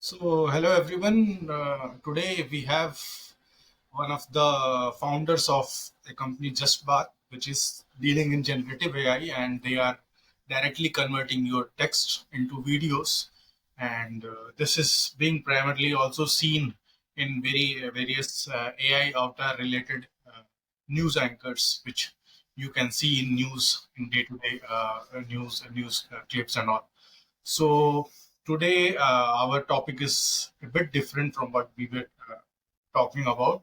Hello everyone. Today we have one of the founders of the company Justbaat, which is dealing in generative AI, and they are directly converting your text into videos. And this is being primarily also seen in various AI avatar related news anchors, which you can see in news in day to day news clips and all. So today our topic is a bit different from what we were talking about.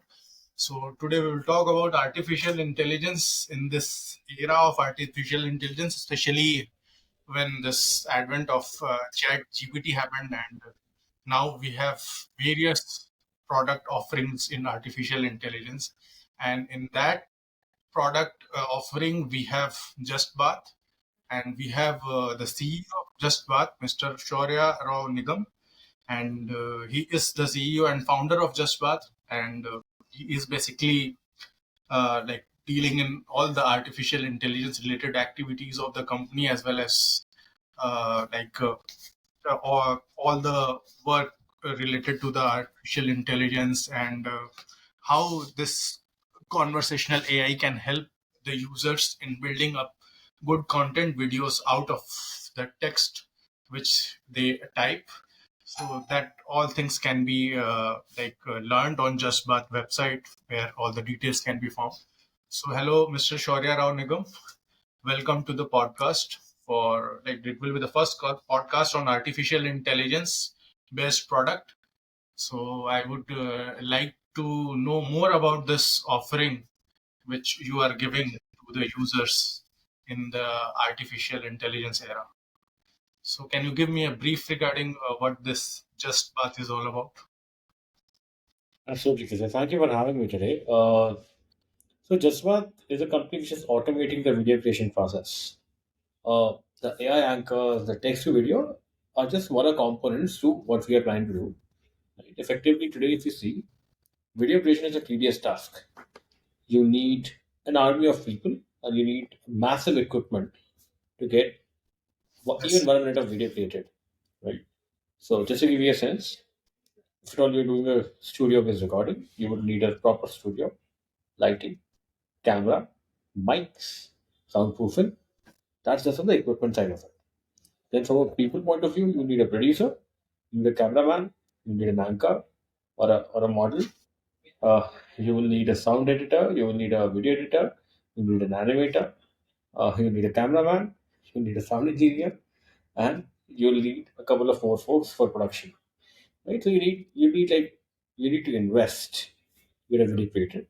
So today we will talk about artificial intelligence in this era of artificial intelligence, especially when this advent of Chat GPT happened, and now we have various product offerings in artificial intelligence, and in that product offering we have JustBath, and we have the CEO of JustBath, Mr. Shaurya Rao Nigam, and he is the CEO and founder of JustBath, and he is basically like dealing in all the artificial intelligence related activities of the company, as well as like all the work related to the artificial intelligence, and how this conversational AI can help the users in building up good content videos out of the text which they type, so that all things can be learned on JustBath website, where all the details can be found. So hello, Mr. Shaurya Rao Nigam. Welcome to the podcast. For like it will be the first podcast on artificial intelligence based product. So I would like to know more about this offering which you are giving to the users in the artificial intelligence era. So can you give me a brief regarding what this Just Bath is all about? Absolutely, Kishan. Thank you for having me today. Justbaat is a company which is automating the video creation process. The AI anchors, the text to video are just smaller components to what we are trying to do. Right? Effectively, today, if you see, video creation is a tedious task. You need an army of people and you need massive equipment to get even Yes. 1 minute of video created. Right? So, just to give you a sense, if at all you're doing a studio based recording, you would need a proper studio, lighting, camera, mics, soundproofing. That's just on the equipment side of it. Then, from a people point of view, you need a producer, you need a cameraman, you need an anchor or a model. You will need a sound editor, you will need a video editor, you need an animator, you need a cameraman, you need a sound engineer, and you'll need a couple of more folks for production. Right? So you need to invest with a video creator.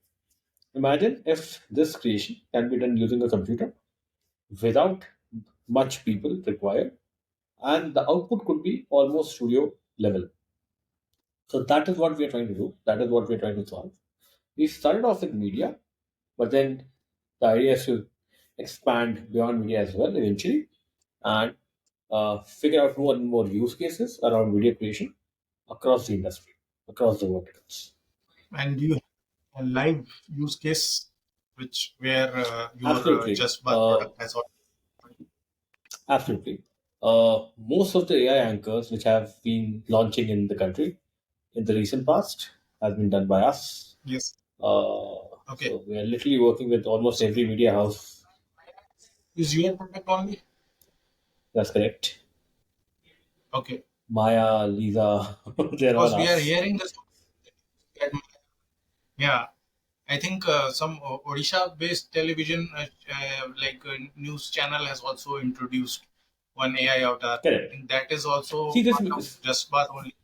Imagine if this creation can be done using a computer without much people required, and the output could be almost studio level. So that is what we are trying to do. That is what we are trying to solve. We started off with media, but then the idea is to expand beyond media as well eventually, and figure out more and more use cases around video creation across the industry, across the verticals. And you have a live use case which where your Absolutely. Just Bath product has all. Absolutely. Most of the AI anchors which have been launching in the country in the recent past has been done by us. Yes. Okay. So we are literally working with almost So every media house. is your product only? That's correct. Okay. Maya, Lisa, they're all Because we are us. hearing this. Yeah. I think some Odisha-based television news channel has also introduced one AI avatar. I Correct. think that is also See this. part of Just Bath only.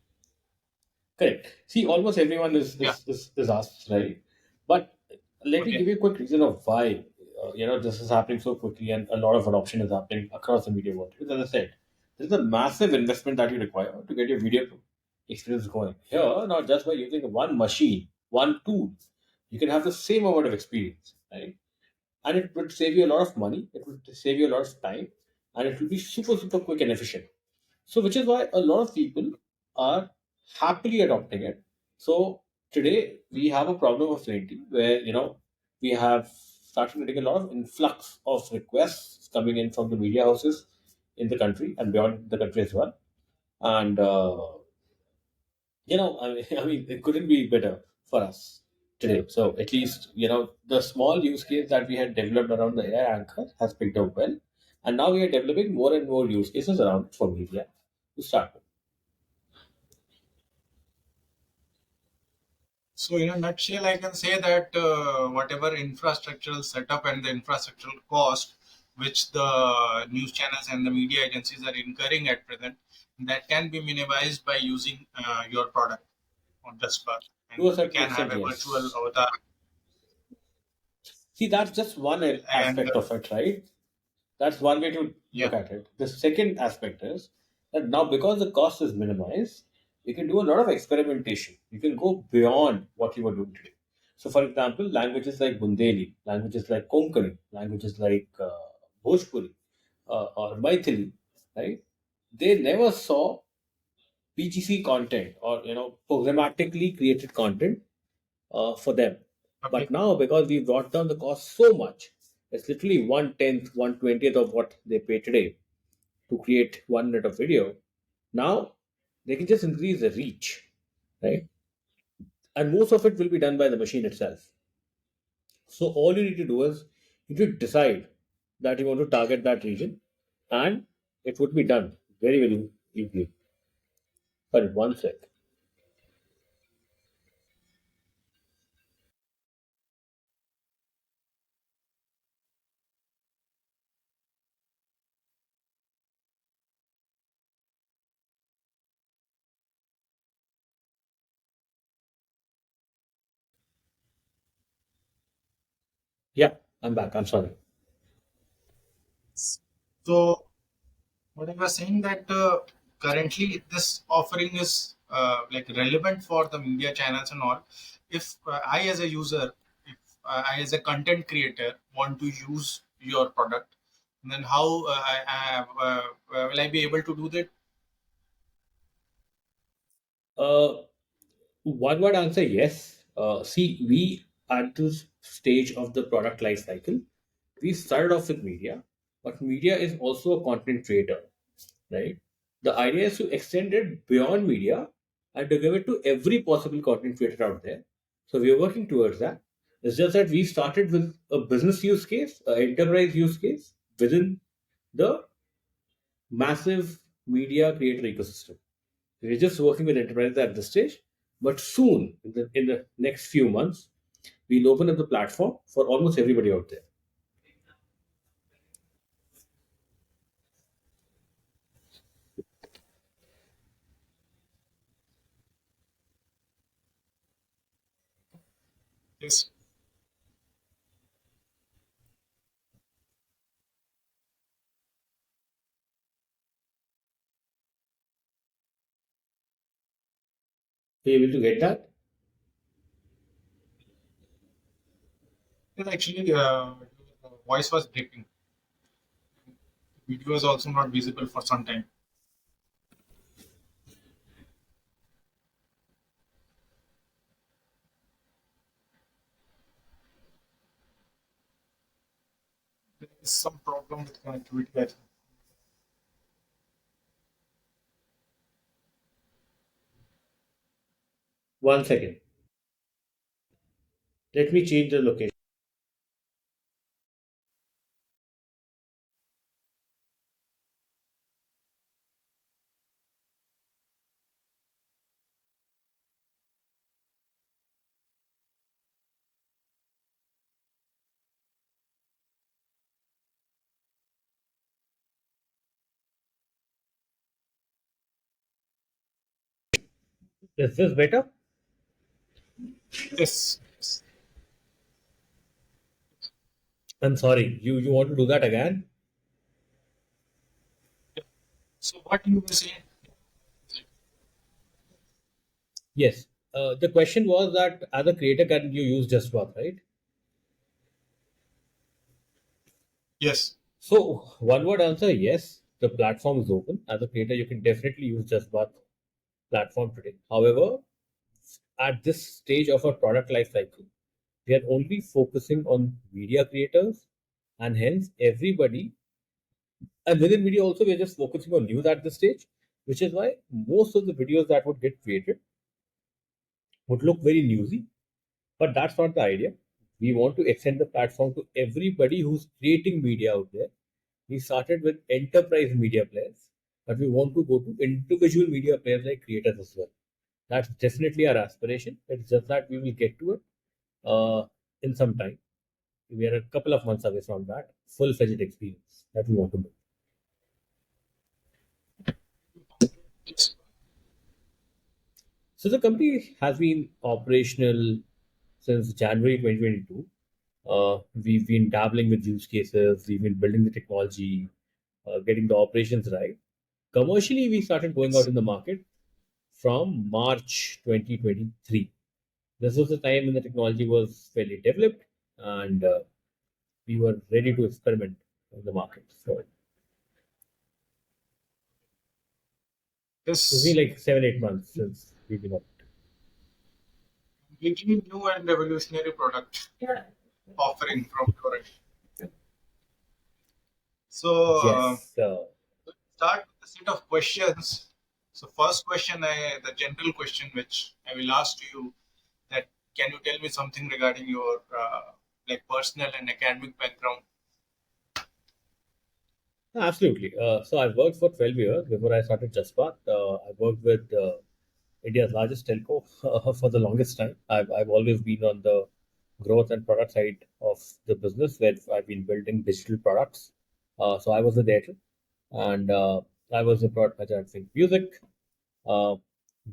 Correct. See, almost everyone Yeah. is us, right? But let me give Okay. you a quick reason of why this is happening so quickly, and a lot of adoption is happening across the media world. Because as I said, there's a massive investment that you require to get your video experience going. Here, not just by using one machine, one tool, you can have the same amount of experience, right? And it would save you a lot of money. It would save you a lot of time, and it will be super quick and efficient. So, which is why a lot of people are happily adopting it. So, today we have a problem of plenty where we have started getting a lot of influx of requests coming in from the media houses in the country and beyond the country as well. And I mean, it couldn't be better for us today. So at least, the small use case that we had developed around the AI anchor has picked up well. And now we are developing more and more use cases around it for media to start with. So, in a nutshell, I can say that whatever infrastructural setup and the infrastructural cost which the news channels and the media agencies are incurring at present, that can be minimized by using your product on JustBat. And To a we certain can have extent, a virtual yes. avatar. See, that's just one And aspect of it, right? That's one way to yeah, look at it. The second aspect is that now, because the cost is minimized, you can do a lot of experimentation. You can go beyond what you were doing today. So, for example, languages like Bundeli, languages like Konkani, languages like Bhojpuri or Maithili, right? They never saw PGC content or programmatically created content for them. okay, But now, because we brought down the cost so much, it's literally 1/10, 1/20th of what they pay today to create 1 minute of video. Now they can just increase the reach, right? And most of it will be done by the machine itself. So all you need to do is you need to decide that you want to target that region, and it would be done very, very easily. But one sec. Yeah, I'm back. I'm sorry. so what I was saying that currently this offering is like relevant for the media channels and all. If I as a user, if I as a content creator want to use your product, then how will I be able to do that? Uh, One word answer, yes. See, we at this stage of the product life cycle, we started off with media, but media is also a content creator, right? The idea is to extend it beyond media and to give it to every possible content creator out there. So we are working towards that. It's just that we started with a business use case, an enterprise use case within the massive media creator ecosystem. We're just working with enterprises at this stage, but soon, in the next few months, we'll open up the platform for almost everybody out there. Yes. Are you able to get that? Yes, actually, your voice was breaking. Video is also not visible for some time. There is some problem with connectivity. I think. One second. Let me change the location. Is this better? Yes. Yes. I'm sorry. You want to do that again? Yeah. So what you were saying? Yes. The question was that as a creator, can you use JustWork, right? Yes. So one word answer, yes. The platform is open. As a creator, you can definitely use JustWork platform today. However, at this stage of our product life cycle, we are only focusing on media creators, and hence everybody, and within media also, we are just focusing on news at this stage, which is why most of the videos that would get created would look very newsy, but that's not the idea. We want to extend the platform to everybody who's creating media out there. We started with enterprise media players, but we want to go to individual media players like creators as well. That's definitely our aspiration. It's just that we will get to it in some time. We are a couple of months away from that full-fledged experience that we want to do. Yes. So the company has been operational since January 2022. We've been dabbling with use cases, we've been building the technology, getting the operations right. Commercially, we started going out Yes. in the market from March 2023. This was the time when the technology was fairly developed and we were ready to experiment in the market. So it's been This like 7, 8 months since we've been up. completely new and revolutionary product offering from your end. So Yes. start with a set of questions. So first question, the general question which I will ask to you, that can you tell me something regarding your like personal and academic background? Absolutely. So I worked for 12 years before I started Justbaat. I worked with India's largest telco for the longest time. I've always been on the growth and product side of the business where I've been building digital products. So I was a data and I was a product manager at Think Music. Uh,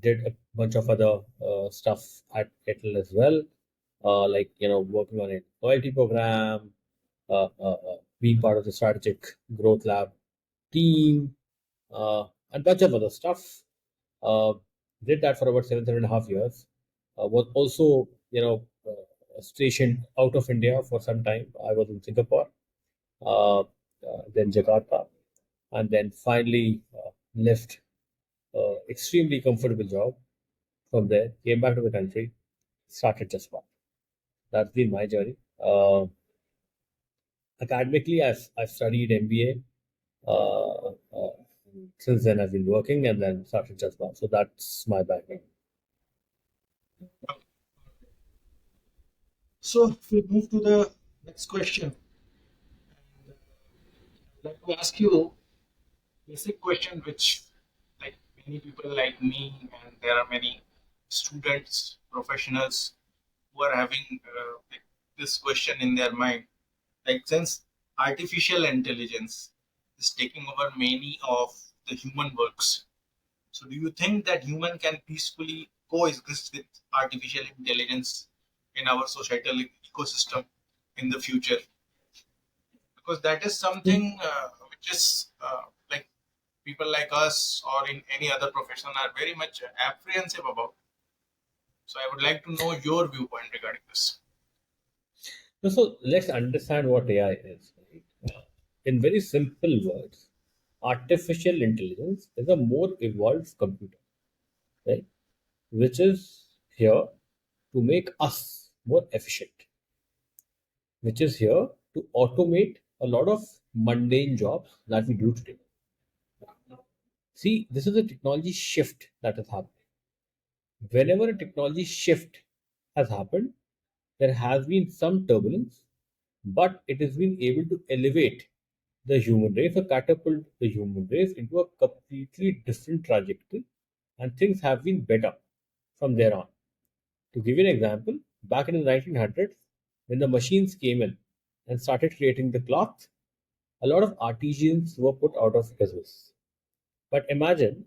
did a bunch of other stuff at Kettle as well, like working on a loyalty program, being part of the strategic growth lab team, and bunch of other stuff. Uh, did that for about 7.5 years. Was also stationed out of India for some time. I was in Singapore, then Jakarta, and then finally left extremely comfortable job from there, came back to the country, started Jaspa. That's been my journey. Academically, I've studied MBA. Since then, I've been working and then started Jaspa. So that's my background. So if we move to the next question, I'd like to ask you basic question which like many people like me and there are many students, professionals who are having like, this question in their mind. Like since artificial intelligence is taking over many of the human works, so do you think that human can peacefully coexist with artificial intelligence in our societal ecosystem in the future? Because that is something which is like people like us or in any other profession are very much apprehensive about. So I would like to know your viewpoint regarding this. So let's understand what AI is. Right? In very simple words, artificial intelligence is a more evolved computer, right? Which is here to make us more efficient, which is here to automate a lot of mundane jobs that we do today. See, this is a technology shift that has happened. Whenever a technology shift has happened, there has been some turbulence, but it has been able to elevate the human race or catapult the human race into a completely different trajectory, and things have been better from there on. To give you an example, back in the 1900s, when the machines came in and started creating the cloth, a lot of artisans were put out of business. But imagine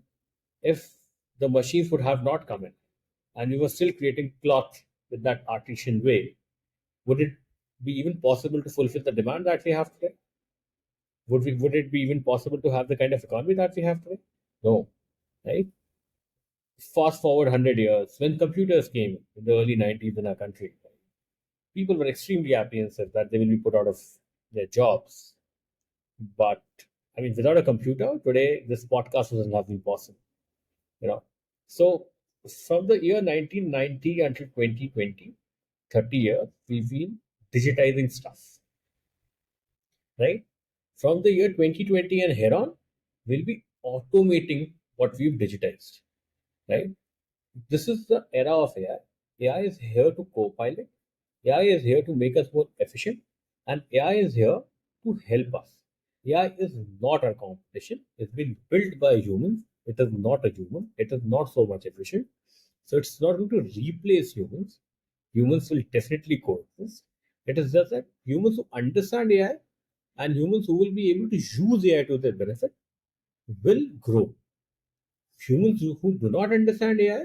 if the machines would have not come in and we were still creating cloth with that artisan way, would it be even possible to fulfill the demand that we have today? Would it be even possible to have the kind of economy that we have today? No, right? Fast forward 100 years, when computers came in the early 90s in our country, people were extremely apprehensive that they will be put out of their jobs. But I mean, without a computer today, this podcast wouldn't have been possible. You know, so from the year 1990 until 2020, 30 years, we've been digitizing stuff, right? From the year 2020 and here on, we'll be automating what we've digitized, right? This is the era of AI. AI is here to co-pilot. AI is here to make us more efficient, and AI is here to help us. AI is not our competition. It's been built by humans. It is not a human. It is not so much efficient. So it's not going to replace humans. Humans will definitely coexist. It is just that humans who understand AI and humans who will be able to use AI to their benefit will grow. Humans who do not understand AI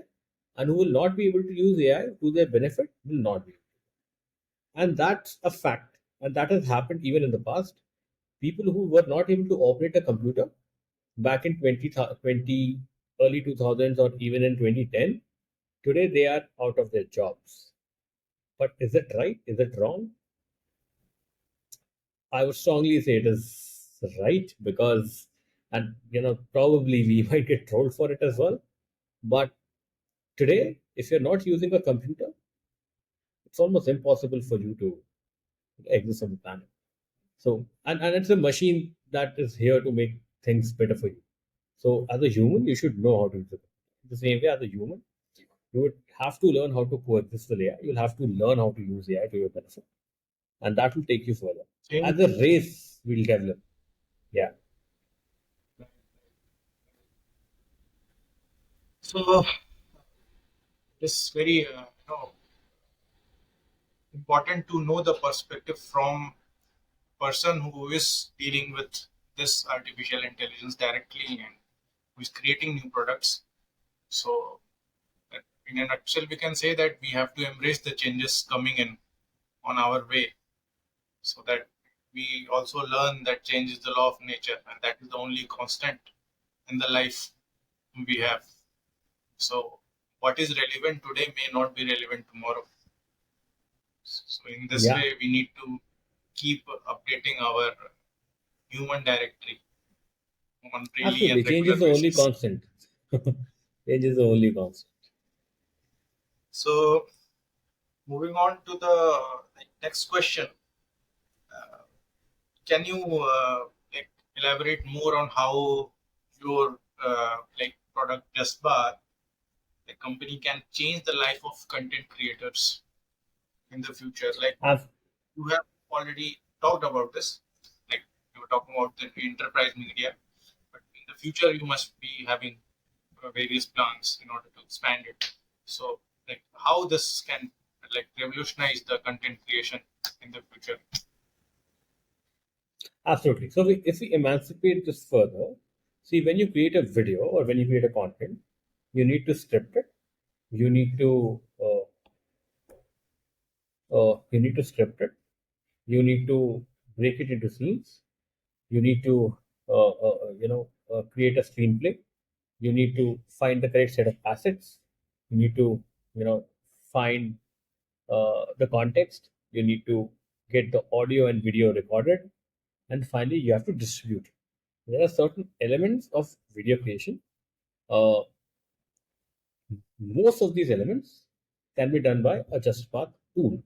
and who will not be able to use AI to their benefit will not be. And that's a fact. And that has happened even in the past. People who were not able to operate a computer back in 2020, early 2000s, or even in 2010, today they are out of their jobs. But is it right? Is it wrong? I would strongly say it is right because, and probably we might get trolled for it as well. But today, if you're not using a computer, it's almost impossible for you to exist on the planet. So, and it's a machine that is here to make things better for you. So, as a human, you should know how to use it. The same way, as a human, you would have to learn how to coexist with AI. You'll have to learn how to use AI to your benefit, and that will take you further. Same. As a race, we'll develop. Yeah, So it is very important to know the perspective from person who is dealing with this artificial intelligence directly and who is creating new products. So, in a nutshell, we can say that we have to embrace the changes coming in on our way so that we also learn that change is the law of nature and that is the only constant in the life we have. So, what is relevant today may not be relevant tomorrow. So, in this yeah, way, we need to keep updating our human directory on really absolutely. and Change regular is the only basis. constant. Change is the only constant. So, moving on to the next question, can you elaborate more on how your product Justbaat, the company, can change the life of content creators in the future? Like Ab- you have already talked about this, like you were talking about the enterprise media, but in the future you must be having various plans in order to expand it. So, like how this can revolutionize the content creation in the future? Absolutely. So, if we emancipate this further, see, when you create a video or when you create a content, you need to script it. You need to script it. You need to break it into scenes. You need to create a screenplay. You need to find the correct set of assets. You need to find the context. You need to get the audio and video recorded, and finally you have to distribute. There are certain elements of video creation. Uh, Most of these elements can be done by a JustPath tool.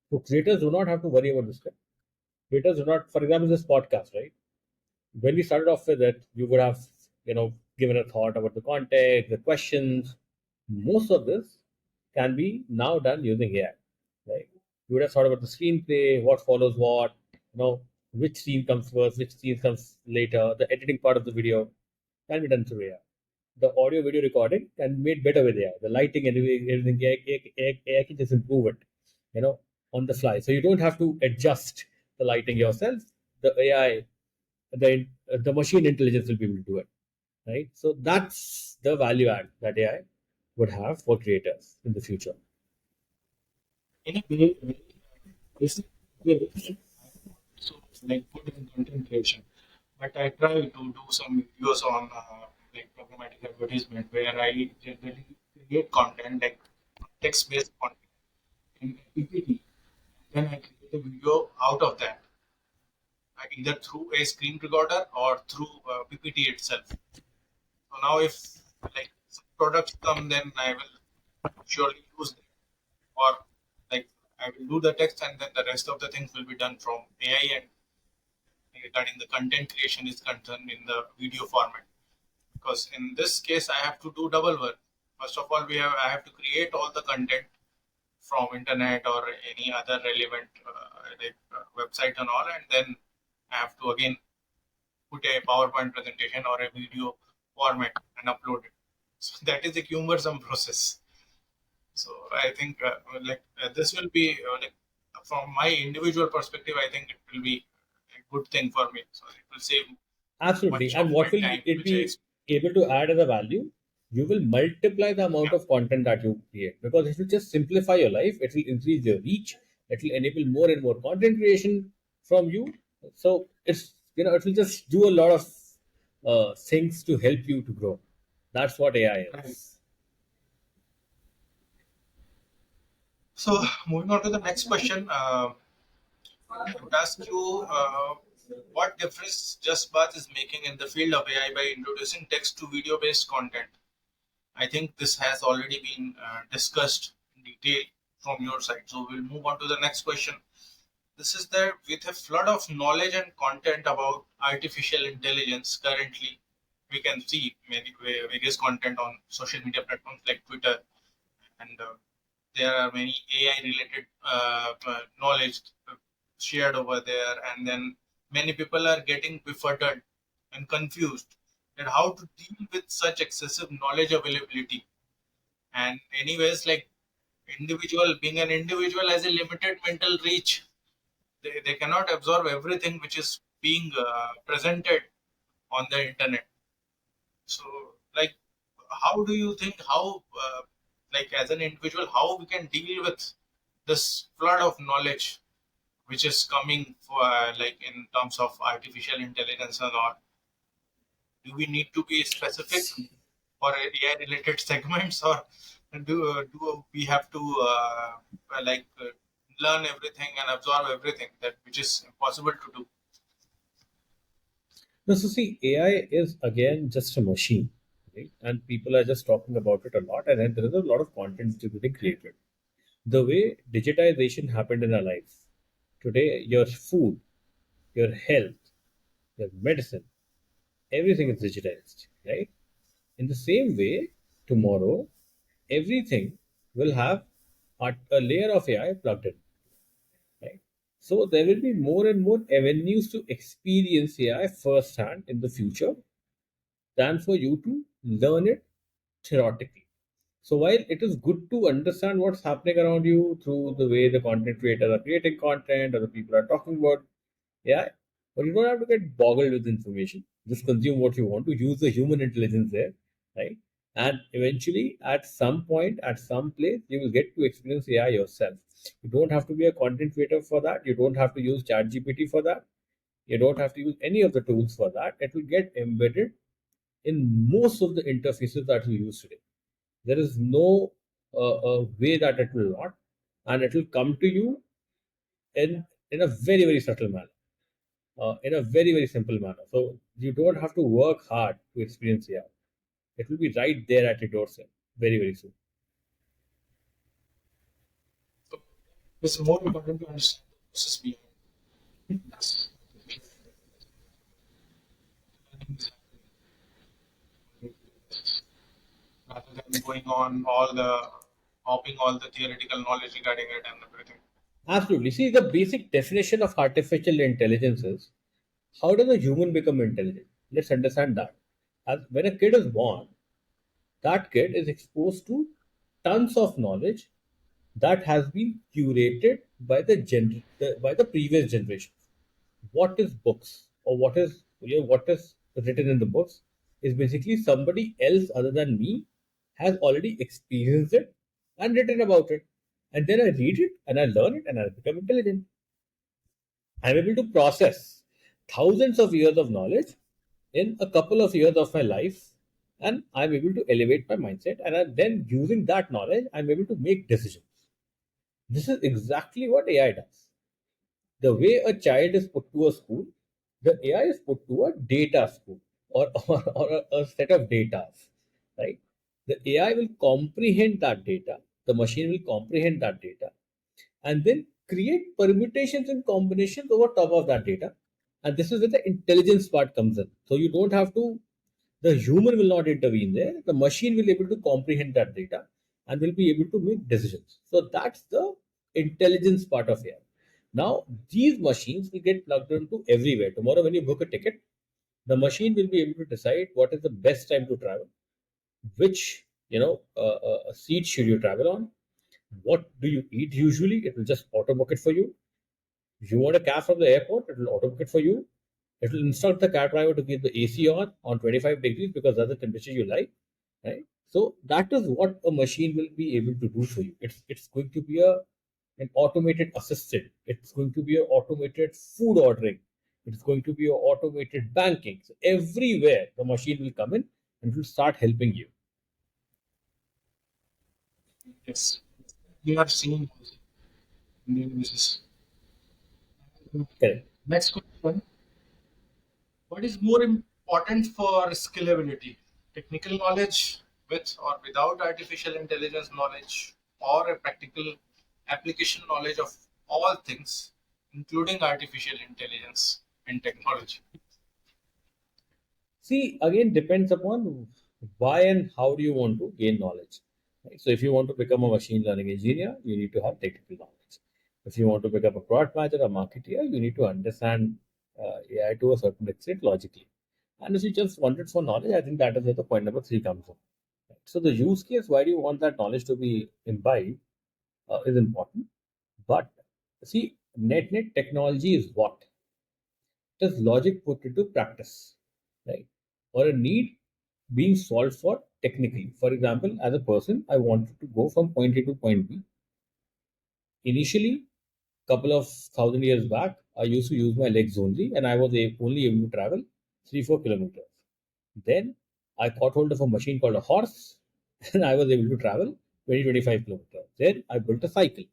So creators do not have to worry about this script. Creators do not, for example, this podcast, right? When we started off with it, you would have, given a thought about the context, the questions. Most of this can be now done using AI, right? You would have thought about the screenplay, what follows what, which scene comes first, which scene comes later, the editing part of the video can be done through AI. The audio video recording can be made better with AI. The lighting and everything, AI can just improve it, on the fly. So you don't have to adjust the lighting yourself. The AI, the machine intelligence will be able to do it, right? So that's the value add that AI would have for creators in the future. In a very basic way, so like good in content creation. But I try to do some videos on programmatic advertisement where I generally create content like text-based content in PPT. Then I create a video out of that, either through a screen recorder or through PPT itself. So now, if some products come, then I will surely use them, or like I will do the text, and then the rest of the things will be done from AI. And regarding the content creation is concerned in the video format, because in this case I have to do double work. First of all, I have to create all the content, from internet or any other relevant website and all, and then I have to again put a PowerPoint presentation or a video format and upload it. So that is a cumbersome process. So I think this will be from my individual perspective, I think it will be a good thing for me. So it will save Absolutely. much of And my what will time, it which I be able to add as a value? You will multiply the amount yeah. of content that you create because it will just simplify your life. It will increase your reach. It will enable more and more content creation from you. So it's, it will just do a lot of things to help you to grow. That's what AI Right. is. So moving on to the next question, I would ask you what difference JustBath is making in the field of AI by introducing text to video based content. I think this has already been discussed in detail from your side. So we'll move on to the next question. This is that with a flood of knowledge and content about artificial intelligence currently, we can see many various content on social media platforms like Twitter, and there are many AI related knowledge shared over there, and then many people are getting befuddled and confused at how to deal with such excessive knowledge availability. And anyways, like individual being an individual has a limited mental reach. They cannot absorb everything which is being presented on the internet. So like how do you think how like as an individual how we can deal with this flood of knowledge which is coming for like in terms of artificial intelligence and all? Do we need to be specific for AI related segments, or do we have to learn everything and absorb everything that which is impossible to do? No, so see, AI is again just a machine, right? And people are just talking about it a lot, and then there is a lot of content to be created. The way digitization happened in our lives today, your food, your health, your medicine, everything is digitized, right? In the same way, tomorrow, everything will have a layer of AI plugged in, right? So there will be more and more avenues to experience AI firsthand in the future than for you to learn it theoretically. So while it is good to understand what's happening around you through the way the content creators are creating content or the people are talking about AI, but you don't have to get boggled with information. Just consume what you want to, use the human intelligence there, right? And eventually, at some point, at some place, you will get to experience AI yourself. You don't have to be a content creator for that. You don't have to use ChatGPT for that. You don't have to use any of the tools for that. It will get embedded in most of the interfaces that we use today. There is no way that it will not, and it will come to you in a very very subtle manner, in a very very simple manner. So you don't have to work hard to experience AI. It will be right there at your doorstep very very soon. So it's more important to understand the process behind this. Learning is happening rather than going on all the hopping all the theoretical knowledge regarding it and everything. Absolutely. See, the basic definition of artificial intelligence is how does a human become intelligent? Let's understand that. As when a kid is born, that kid is exposed to tons of knowledge that has been curated by by the previous generation. What is books or what is written in the books is basically somebody else other than me has already experienced it and written about it, and then I read it and I learn it and I become intelligent. I'm able to process thousands of years of knowledge in a couple of years of my life, and I'm able to elevate my mindset, and then using that knowledge I'm able to make decisions. This is exactly what AI does. The way a child is put to a school, the AI is put to a data school, or a set of data, right? The AI will comprehend that data, the machine will comprehend that data, and then create permutations and combinations over top of that data. And this is where the intelligence part comes in. So you the human will not intervene there. The machine will be able to comprehend that data and will be able to make decisions. So that's the intelligence part of AI. Now, these machines will get plugged into everywhere. Tomorrow, when you book a ticket, the machine will be able to decide what is the best time to travel, which seat should you travel on, what do you eat usually. It will just auto book it for you. If you want a cab from the airport, it will auto book it for you. It will instruct the cab driver to keep the AC on 25 degrees because that's the temperature you like, right? So that is what a machine will be able to do for you. It's going to be an automated assistant. It's going to be an automated food ordering. It's going to be an automated banking. So everywhere the machine will come in and will start helping you. Yes, we are seeing Indian business. Correct. Next question: what is more important for scalability? Technical knowledge with or without artificial intelligence knowledge, or a practical application knowledge of all things, including artificial intelligence and technology? See, again, depends upon why and how do you want to gain knowledge. Right? So, if you want to become a machine learning engineer, you need to have technical knowledge. If you want to become a product manager or marketeer, you need to understand AI to a certain extent logically. And if you just want it for knowledge, I think that is where the point number three comes in. Right? So, the use case, why do you want that knowledge to be imbibed, is important. But see, net technology is what? Does logic put into practice, right? Or a need being solved for technically. For example, as a person, I wanted to go from point A to point B. Initially, couple of thousand years back, I used to use my legs only, and I was only able to travel 3-4 kilometers. Then I caught hold of a machine called a horse, and I was able to travel 20-25 kilometers. Then I built a cycle.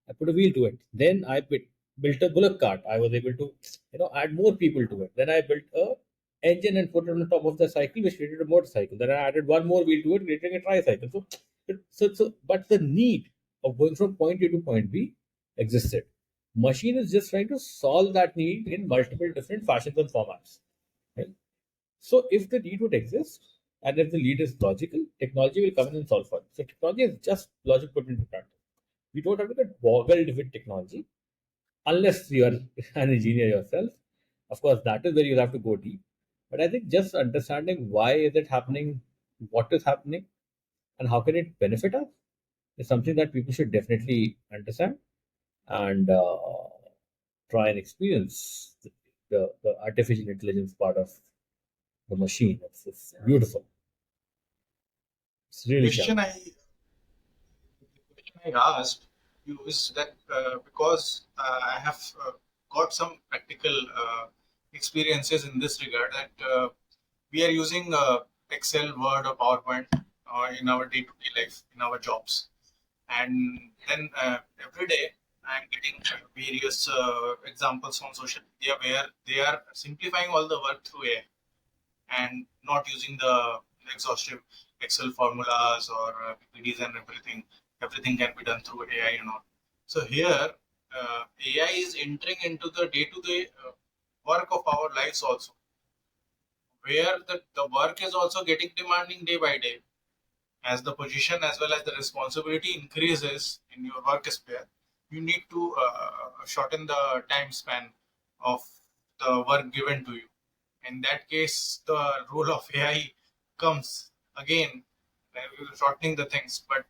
I put a wheel to it. Then I built a bullock cart. I was able to, add more people to it. Then I built a engine and put it on the top of the cycle, which created a motorcycle. Then I added one more wheel to it, creating a tricycle. But the need of going from point A to point B existed. Machine is just trying to solve that need in multiple different fashions and formats. Right? So if the need would exist, and if the need is logical, technology will come in and solve for it. So technology is just logic put into practice. You don't have to get boggled with technology unless you are an engineer yourself. Of course, that is where you have to go deep. But I think just understanding why is it happening, what is happening, and how can it benefit us is something that people should definitely understand and try and experience the artificial intelligence part of the machine. It's beautiful. It's really Question challenging. I asked you is that because I have got some practical experiences in this regard that we are using Excel, Word, or PowerPoint in our day-to-day life, in our jobs, and then every day I'm getting various examples on social media where they are simplifying all the work through AI and not using the exhaustive Excel formulas or PPDs and everything. Everything can be done through AI and all. So here, AI is entering into the day-to-day work of our lives also, where the work is also getting demanding day by day. As the position as well as the responsibility increases in your work sphere, you need to shorten the time span of the work given to you. In that case, the role of AI comes again, shortening the things. But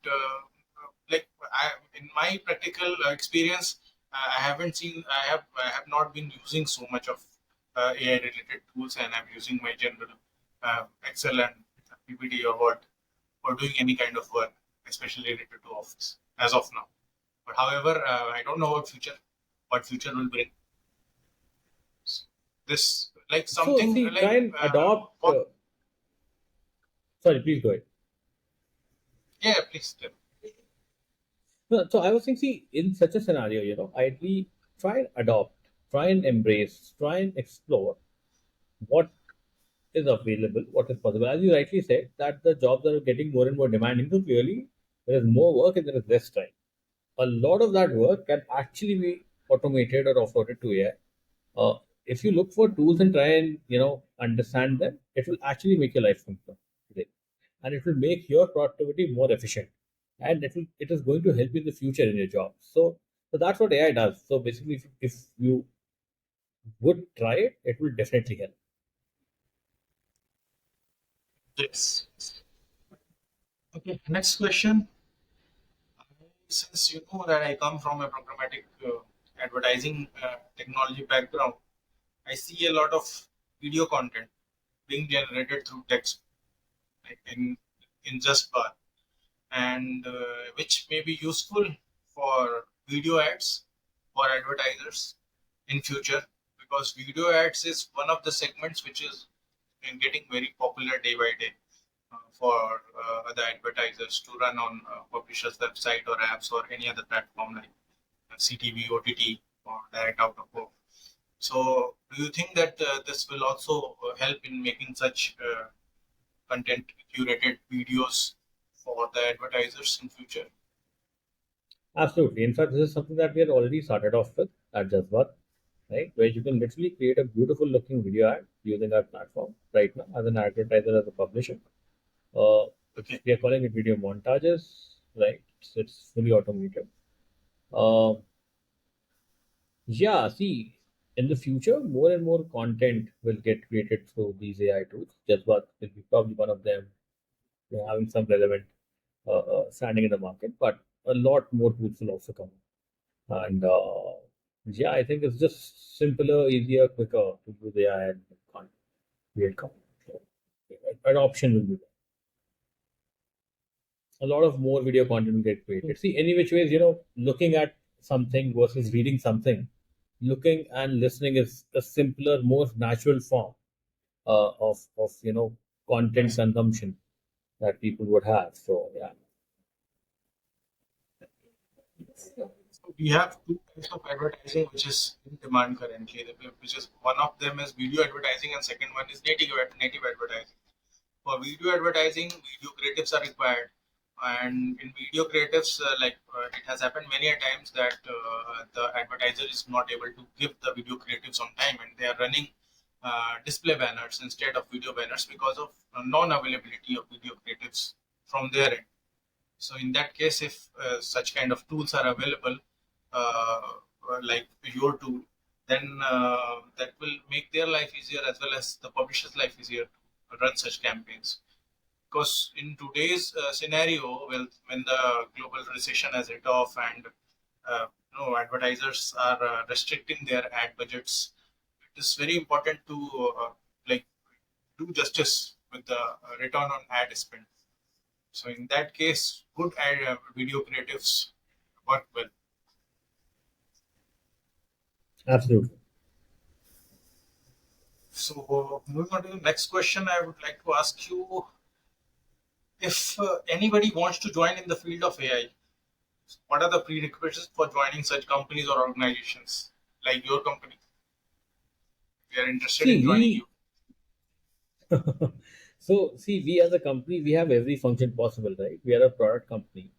in my practical experience, I have not been using so much of AI related tools, and I'm using my general Excel and PPT or Word for doing any kind of work, especially related to office as of now. But however, I don't know what future will bring. This like So something see, try like and adopt. for, Sorry, please go ahead. yeah, please tell. No, so I was thinking, see, in such a scenario, I'd be try and adopt, try and embrace, try and explore what is available, what is possible. As you rightly said, that the jobs are getting more and more demanding. So clearly, there is more work and there is less time. A lot of that work can actually be automated or offloaded to AI. If you look for tools and try and understand them, it will actually make your life simpler today, and it will make your productivity more efficient. and it is going to help you in the future in your job. So that's what AI does. So basically, if you would try it, it will definitely help. Yes. Okay. Next question. Since you know that I come from a programmatic advertising technology background, I see a lot of video content being generated through text, like in Justbaat, and which may be useful for video ads for advertisers in future, because video ads is one of the segments which is getting very popular day by day for other advertisers to run on publishers' website or apps or any other platform like CTV, OTT, or direct out of home. So, do you think that this will also help in making such content curated videos for the advertisers in future? Absolutely. In fact, this is something that we had already started off with at Jazbat, right? Where you can literally create a beautiful looking video ad using our platform right now as an advertiser, as a publisher. Uh, Okay. we are calling it video montages, right? So it's fully automated. Uh, yeah, see, in the future, more and more content will get created through these AI tools. Jazbat will be probably one of them. We're having some relevant standing in the market, but a lot more tools will also come. And yeah, I think it's just simpler, easier, quicker to do the AI and can't create content. So, adoption will be there. A lot of more video content will get created. See, any which ways, looking at something versus reading something, looking and listening is a simpler, more natural form of content Yes. consumption that people would have. So yeah, So we have two types of advertising which is in demand currently, which is one of them is video advertising and second one is native advertising. For video advertising, video creatives are required, and in video creatives, it has happened many a times that the advertiser is not able to give the video creatives on time, and they are running display banners instead of video banners because of non-availability of video creatives from their end. So in that case, if such kind of tools are available, uh, like your tool, then that will make their life easier as well as the publisher's life easier to run such campaigns. Because in today's scenario, well, when the global recession has hit off and advertisers are restricting their ad budgets, it is very important to like do justice with the return on ad spend. So in that case, good video creatives work well. absolutely. So moving on to the next question, I would like to ask you if anybody wants to join in the field of AI, what are the prerequisites for joining such companies or organizations like your company? We are interested See, in joining you. we as a company, we have every function possible, right? We are a product company.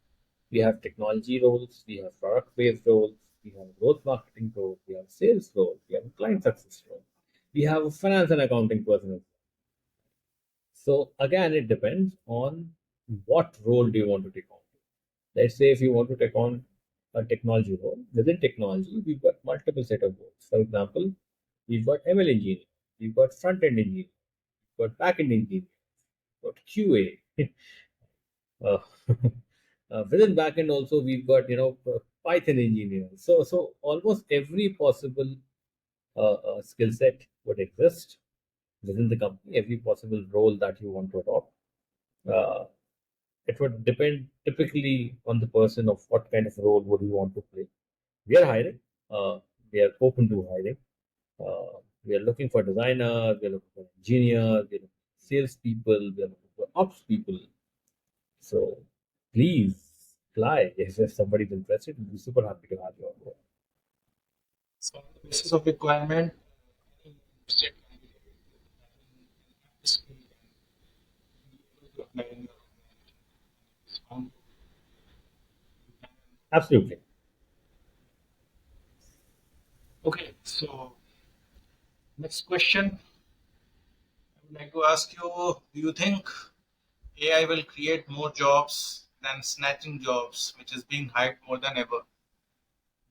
We have technology roles, we have product-based roles, we have growth marketing roles, we have sales roles, we have a client success role, we have a finance and accounting person. So again, it depends on what role do you want to take on. Let's say if you want to take on a technology role, within technology, we've got multiple set of roles. For example, we've got ML engineer, we've got front-end engineer, we've got back-end engineer, we've got QA. uh, within backend also we've got Python engineers. So almost every possible skill set would exist within the company. Every possible role that you want to adopt. Uh, it would depend typically on the person of what kind of role would you want to play. We are hiring. We are open to hiring. We are looking for designers. We are looking for engineers. We are looking for salespeople. We are looking for ops people. So please apply if somebody's interested. We'll be super happy to have you on board. So on the basis of requirement, any interested candidate in this field can be able to apply in your organization. If it's found, you can. Absolutely. Okay, so next question I would like to ask you: do you think AI will create more jobs and snatching jobs, which is being hyped more than ever.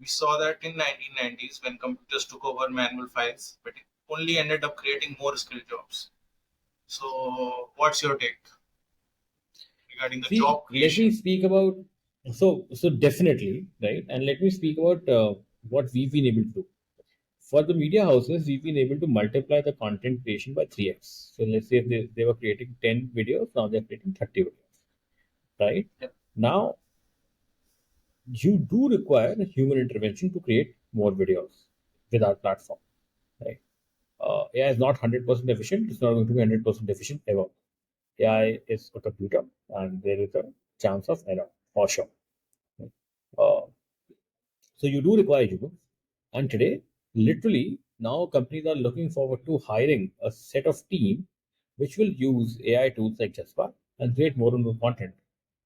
We saw that in 1990s when computers took over manual files, but it only ended up creating more skilled jobs. So, what's your take regarding the See, job let me creation? speak about so definitely, right, and let me speak about what we've been able to do. For the media houses, we've been able to multiply the content creation by 3x. So let's say if they were creating 10 videos, now they're creating 30 videos, right? Yep. Now, you do require human intervention to create more videos with our platform, right? AI is not 100% efficient. It's not going to be 100% efficient ever. AI is a computer, and there is a chance of error for sure. Uh, So you do require humans. And today, literally, now companies are looking forward to hiring a set of team which will use AI tools like Jasper and create more and more content.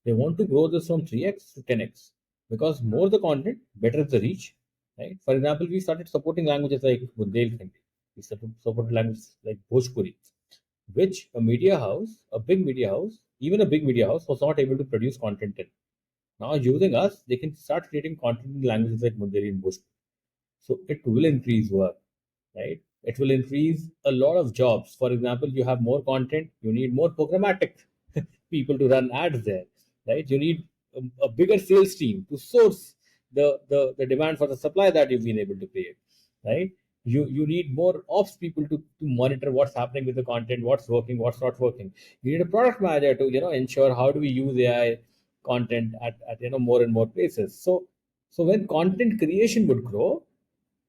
They want to grow this from 3x to 10x because more the content, better the reach. Right? For example, we started supporting languages like Bundelkhandi. We started supporting languages like Bhojpuri, which even a big media house was not able to produce content in. Now using us, they can start creating content in languages like Mundari and Bhojpuri. So it will increase work, right? It will increase a lot of jobs. For example, you have more content, you need more programmatic people to run ads there, right? You need a bigger sales team to source the demand for the supply that you've been able to create, right? You need more ops people to monitor what's happening with the content, what's working, what's not working. You need a product manager to ensure how do we use AI content at more and more places. So when content creation would grow,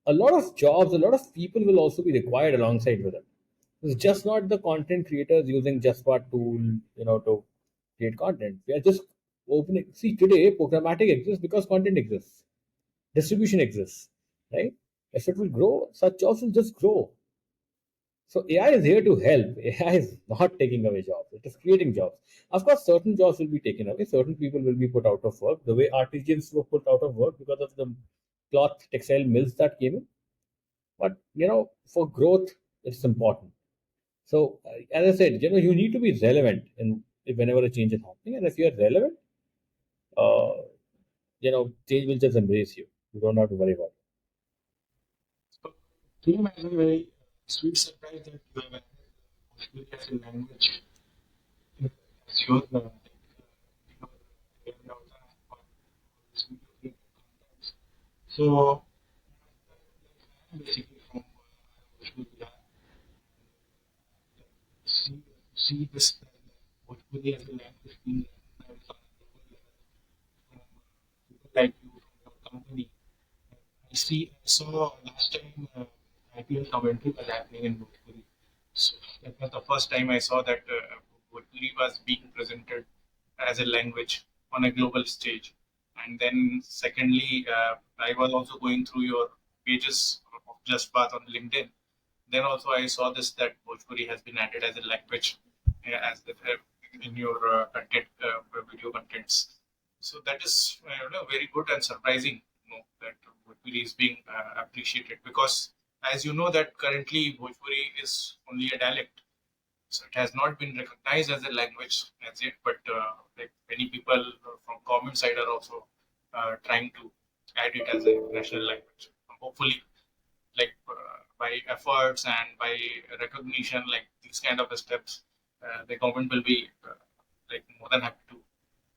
a lot of jobs, a lot of people will also be required alongside with it. It's just not the content creators using Justbaat tool, to create content. We are just opening. See, today programmatic exists because content exists, distribution exists, right? If it will grow, such jobs will just grow. So AI is here to help. AI is not taking away jobs; it is creating jobs. Of course, certain jobs will be taken away. Certain people will be put out of work. The way artisans were put out of work because of the cloth textile mills that came in. But for growth, it's important. So as I said, you need to be relevant in whenever a change is happening, and if you're relevant, uh, change will just embrace you. You don't have to worry about it. So, came as a very sweet surprise that you have added Bhojpuri as a language as your your so basically from Bhojpuri, see see this Bhojpuri as a language being recognized on a global level from people like you from your company. I saw last time IPL commentary was happening in Bhojpuri. So that was the first time I saw that Bhojpuri was being presented as a language on a global stage. And then secondly, I was also going through your pages of Just Bath on LinkedIn. Then also I saw this that Bhojpuri has been added as a language as the, in your content video contents. So that is very good and surprising. That Bhojpuri is being appreciated because as you know that currently Bhojpuri is only a dialect, so it has not been recognized as a language as yet. But like many people from government side are also trying to add it as a national language. Hopefully, like by efforts and by recognition, like these kind of steps, the government will be like more than happy to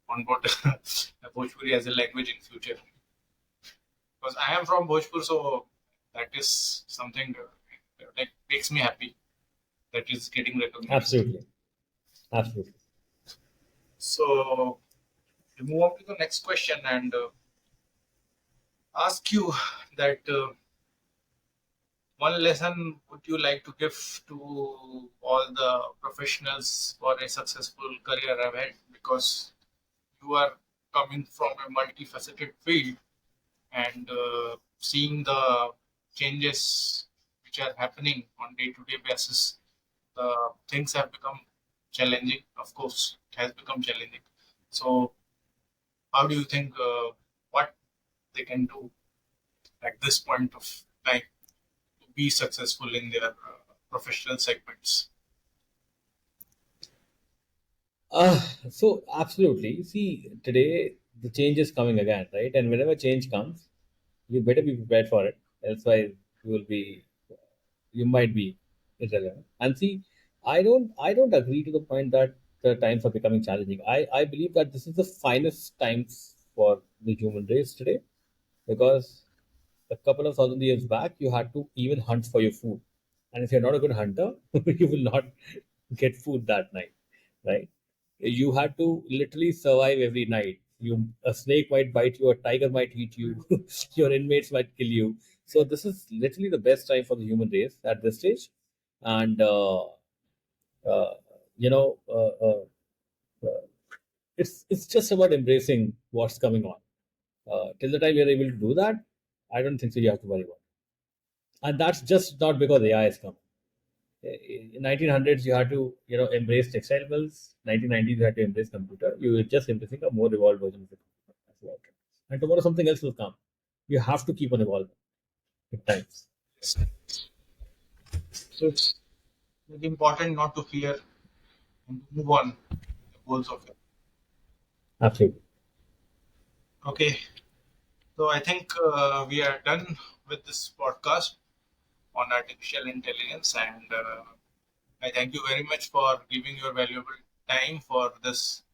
onboard Bhojpuri as a language in future. Because I am from Bhojpur, so that is something like makes me happy that is getting recognized. Absolutely, absolutely. So we move on to the next question and ask you that one lesson would you like to give to all the professionals for a successful career ahead? Because you are coming from a multifaceted field and seeing the changes which are happening on day-to-day basis, the things have become challenging. Of course, it has become challenging. So, how do you think what they can do at this point of time to be successful in their professional segments? Uh, so absolutely. See, today the change is coming again, right? And whenever change comes, you better be prepared for it. Otherwise, you will be, you might be irrelevant. And see, I don't agree to the point that the times are becoming challenging. I believe that this is the finest times for the human race today, because a couple of thousand years back, you had to even hunt for your food. And if you're not a good hunter, you will not get food that night, right? You had to literally survive every night. A snake might bite you, a tiger might eat you, your inmates might kill you. So this is literally the best time for the human race at this stage, and uh, you know, it's just about embracing what's coming on. Till the time you're able to do that, I don't think so. You have to worry about it. And that's just not because AI is coming. In 1900s, you had to embrace textile mills. 1990s, you had to embrace computer. You were just embracing a more evolved version of the computer. That's about it. And tomorrow something else will come. You have to keep on evolving at times. Yes. So it's very important not to fear and to move on the goals of it. Absolutely. Okay, so I think we are done with this podcast on artificial intelligence, and I thank you very much for giving your valuable time for this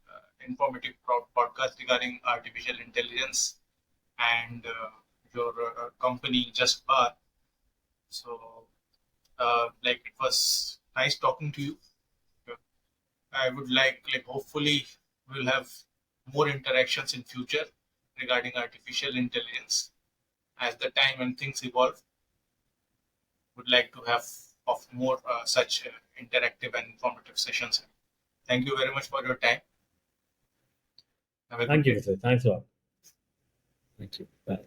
informative podcast regarding artificial intelligence and your company Justbaat. So, like it was nice talking to you. I would like hopefully we'll have more interactions in future regarding artificial intelligence as the time and things evolve. Would like to have of more such interactive and informative sessions. Thank you very much for your time. Have a good Thank you, day. Mr. Thanks a lot. Thank you. Bye.